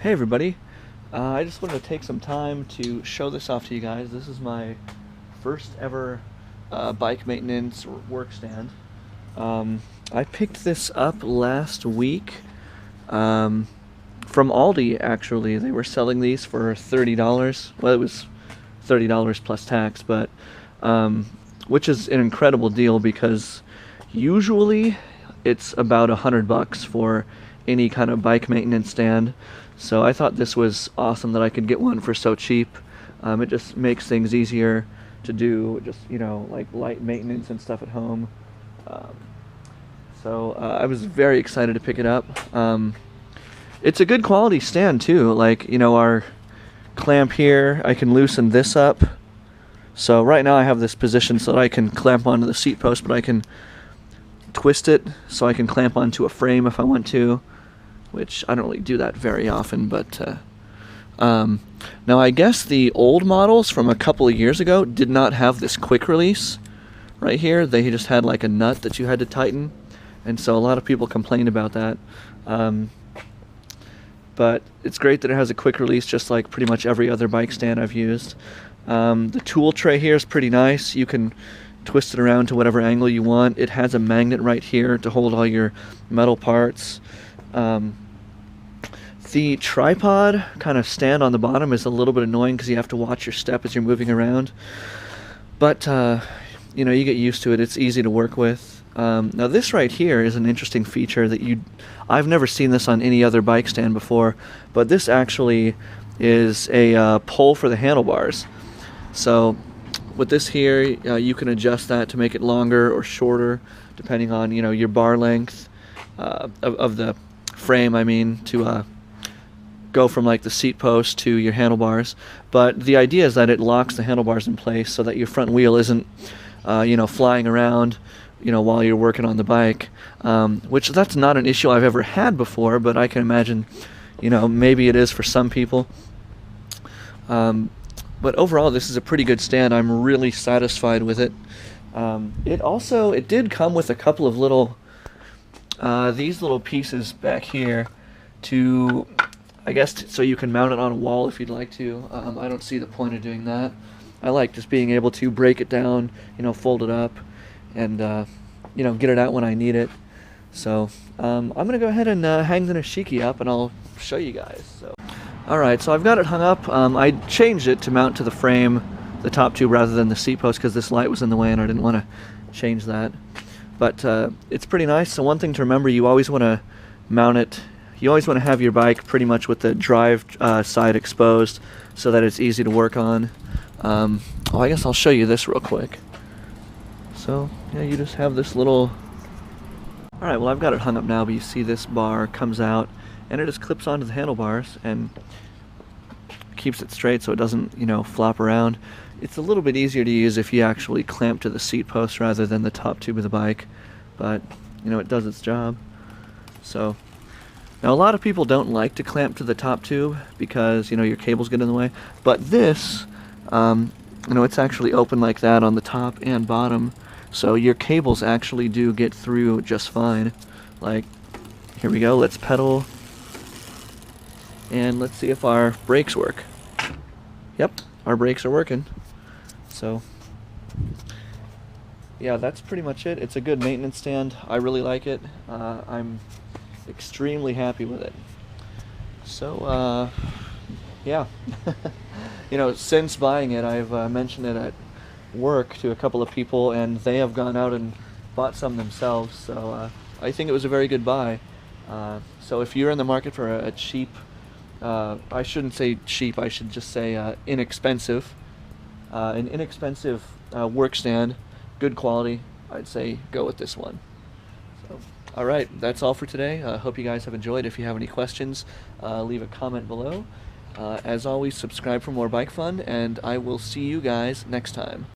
Hey everybody, I just wanted to take some time to show this off to you guys. This is my first ever bike maintenance work stand. I picked this up last week from Aldi actually. They were selling these for $30. Well, it was $30 plus tax, but which is an incredible deal because usually it's about $100 for any kind of bike maintenance stand. So I thought this was awesome that I could get one for so cheap. It just makes things easier to do, just like light maintenance and stuff at home. So I was very excited to pick it up. It's a good quality stand too. Like our clamp here, I can loosen this up. So right now I have this position so that I can clamp onto the seat post, but I can twist it so I can clamp onto a frame if I want to, which I don't really do that very often. But now I guess the old models from a couple of years ago did not have this quick release right here. They just had like a nut that you had to tighten, and so a lot of people complained about that. But it's great that it has a quick release, just like pretty much every other bike stand I've used. The tool tray here is pretty nice. You can twist it around to whatever angle you want. It has a magnet right here to hold all your metal parts. The tripod kind of stand on the bottom is a little bit annoying because you have to watch your step as you're moving around. But you get used to it. It's easy to work with. Now this right here is an interesting feature that I've never seen this on any other bike stand before, but this actually is a pole for the handlebars. So with this here, you can adjust that to make it longer or shorter depending on your bar length of the frame. I mean, to go from like the seat post to your handlebars. But the idea is that it locks the handlebars in place so that your front wheel isn't flying around while you're working on the bike, which that's not an issue I've ever had before, but I can imagine maybe it is for some people. But overall, this is a pretty good stand. I'm really satisfied with it. It did come with a couple of little these little pieces back here to, I guess, so you can mount it on a wall if you'd like to. I don't see the point of doing that. I like just being able to break it down, fold it up, and get it out when I need it. So I'm gonna go ahead and hang the Nishiki up, and I'll show you guys. So, all right, so I've got it hung up. I changed it to mount to the frame, the top tube, rather than the seat post because this light was in the way, and I didn't want to change that. But it's pretty nice. So one thing to remember, you always want to mount it. You always want to have your bike pretty much with the drive side exposed so that it's easy to work on. I guess I'll show you this real quick. So yeah, you just have this little... Alright, well I've got it hung up now, but you see this bar comes out and it just clips onto the handlebars and keeps it straight so it doesn't, flop around. It's a little bit easier to use if you actually clamp to the seat post rather than the top tube of the bike, but it does its job. So now a lot of people don't like to clamp to the top tube because your cables get in the way, but this it's actually open like that on the top and bottom, so your cables actually do get through just fine. Like, here we go, let's pedal and let's see if our brakes work. Yep, our brakes are working. So yeah, that's pretty much it. It's a good maintenance stand. I really like it. I'm extremely happy with it. So yeah. Since buying it, I've mentioned it at work to a couple of people, and they have gone out and bought some themselves. So I think it was a very good buy. So if you're in the market for a cheap, I shouldn't say cheap, I should just say inexpensive, an inexpensive work stand, good quality, I'd say go with this one. So, all right, that's all for today. I hope you guys have enjoyed. If you have any questions, leave a comment below. As always, subscribe for more bike fun, and I will see you guys next time.